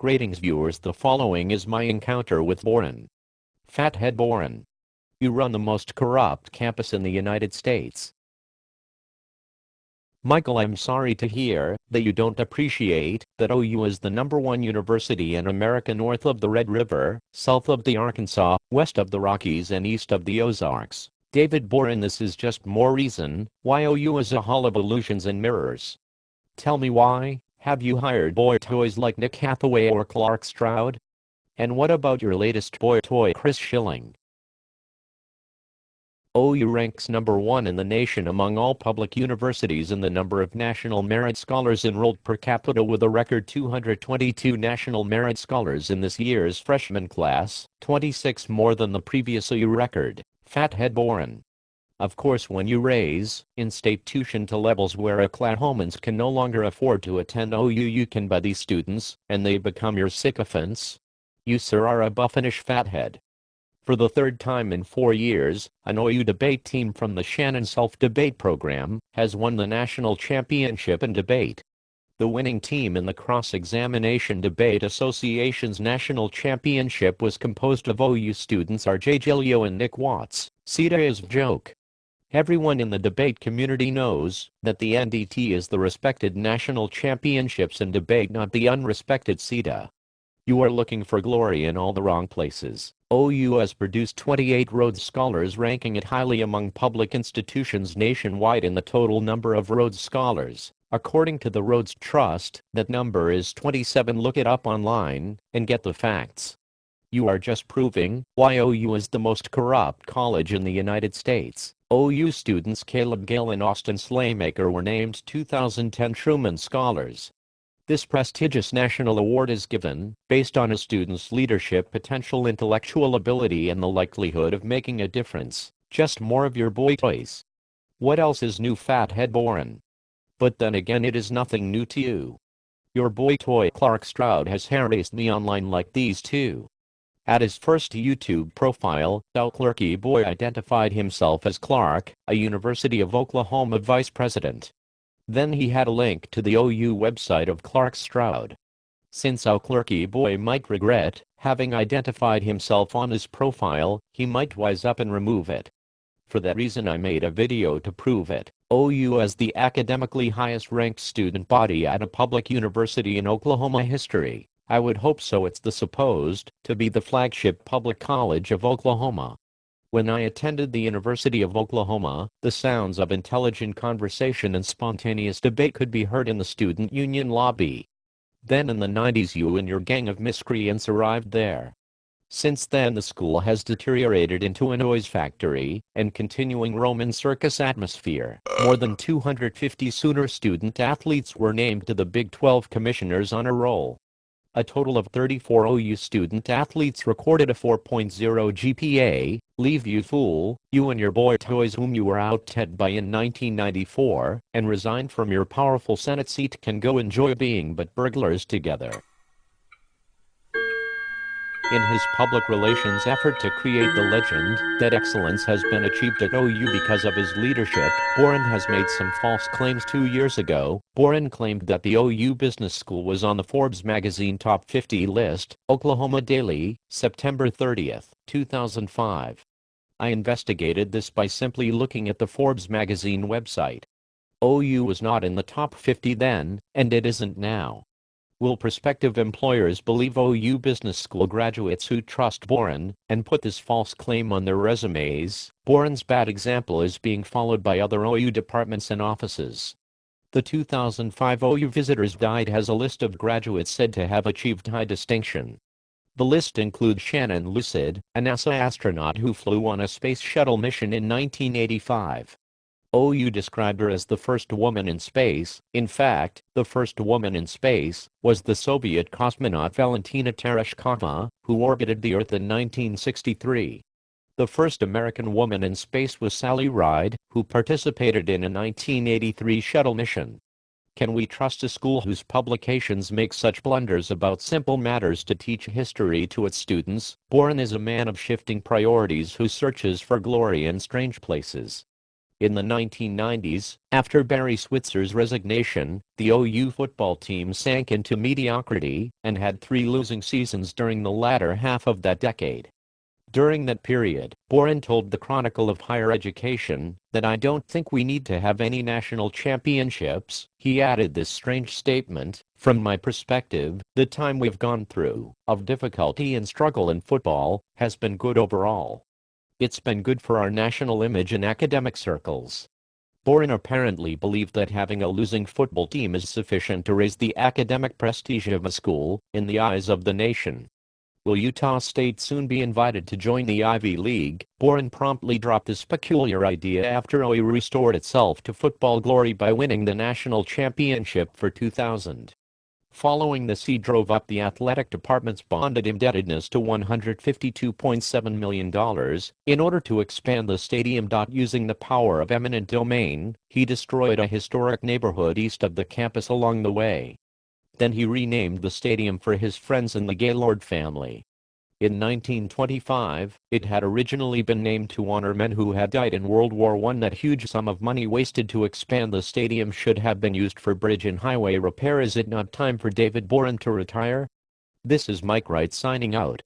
Greetings viewers, the following is my encounter with Boren. Fathead Boren. You run the most corrupt campus in the United States. Michael, I'm sorry to hear that you don't appreciate that OU is the #1 university in America north of the Red River, south of the Arkansas, west of the Rockies and east of the Ozarks. David Boren, this is just more reason why OU is a hall of illusions and mirrors. Tell me why. Have you hired boy toys like Nick Hathaway or Clark Stroud? And what about your latest boy toy, Chris Schilling? OU ranks #1 in the nation among all public universities in the number of National Merit Scholars enrolled per capita, with a record 222 National Merit Scholars in this year's freshman class, 26 more than the previous OU record. Fathead Boren. Of course, when you raise in-state tuition to levels where Oklahomans can no longer afford to attend OU, you can buy these students, and they become your sycophants. You, sir, are a buffonish fathead. For the third time in 4 years, an OU debate team from the Shannon Self-Debate Program has won the national championship in debate. The winning team in the Cross-Examination Debate Association's national championship was composed of OU students R.J. Gilio and Nick Watts. CETA is a joke. Everyone in the debate community knows that the NDT is the respected national championships in debate, not the unrespected CETA. You are looking for glory in all the wrong places. OU has produced 28 Rhodes Scholars, ranking it highly among public institutions nationwide in the total number of Rhodes Scholars. According to the Rhodes Trust, that number is 27. Look it up online and get the facts. You are just proving why OU is the most corrupt college in the United States. OU students Caleb Gale and Austin Slaymaker were named 2010 Truman Scholars. This prestigious national award is given based on a student's leadership potential, intellectual ability, and the likelihood of making a difference. Just more of your boy toys. What else is new, Fathead Boren? But then again, it is nothing new to you. Your boy toy Clark Stroud has harassed me online like these two. At his first YouTube profile, Clarky Boy identified himself as Clark, a University of Oklahoma vice president. Then he had a link to the OU website of Clark Stroud. Since Clarky Boy might regret having identified himself on his profile, he might wise up and remove it. For that reason, I made a video to prove it. OU as the academically highest ranked student body at a public university in Oklahoma history. I would hope so. It's the supposed to be the flagship public college of Oklahoma. When I attended the University of Oklahoma, the sounds of intelligent conversation and spontaneous debate could be heard in the student union lobby. Then in the 90s, you and your gang of miscreants arrived there. Since then, the school has deteriorated into a noise factory and continuing Roman circus atmosphere. More than 250 Sooner student athletes were named to the Big 12 Commissioner's Honor Roll. A total of 34 OU student athletes recorded a 4.0 GPA. Leave you fool, you and your boy toys whom you were out-ted by in 1994 and resigned from your powerful Senate seat can go enjoy being but burglars together. In his public relations effort to create the legend that excellence has been achieved at OU because of his leadership, Boren has made some false claims. 2 years ago, Boren claimed that the OU Business School was on the Forbes magazine Top 50 list. Oklahoma Daily, September 30, 2005. I investigated this by simply looking at the Forbes magazine website. OU was not in the top 50 then, and it isn't now. Will prospective employers believe OU Business School graduates who trust Boren and put this false claim on their resumes? Boren's bad example is being followed by other OU departments and offices. The 2005 OU Visitors Guide has a list of graduates said to have achieved high distinction. The list includes Shannon Lucid, a NASA astronaut who flew on a space shuttle mission in 1985. OU described her as the first woman in space. In fact, the first woman in space was the Soviet cosmonaut Valentina Tereshkova, who orbited the Earth in 1963. The first American woman in space was Sally Ride, who participated in a 1983 shuttle mission. Can we trust a school whose publications make such blunders about simple matters to teach history to its students? Boren is a man of shifting priorities who searches for glory in strange places. In the 1990s, after Barry Switzer's resignation, the OU football team sank into mediocrity and had 3 losing seasons during the latter half of that decade. During that period, Boren told the Chronicle of Higher Education that "I don't think we need to have any national championships." He added this strange statement: "From my perspective, the time we've gone through, of difficulty and struggle in football, has been good overall. It's been good for our national image in academic circles." Boren apparently believed that having a losing football team is sufficient to raise the academic prestige of a school in the eyes of the nation. Will Utah State soon be invited to join the Ivy League? Boren promptly dropped this peculiar idea after OU restored itself to football glory by winning the national championship for 2000. Following this, he drove up the athletic department's bonded indebtedness to $152.7 million in order to expand the stadium. Using the power of eminent domain, he destroyed a historic neighborhood east of the campus along the way. Then he renamed the stadium for his friends in the Gaylord family. In 1925, it had originally been named to honor men who had died in World War I. That huge sum of money wasted to expand the stadium should have been used for bridge and highway repair. Is it not time for David Boren to retire? This is Mike Wright signing out.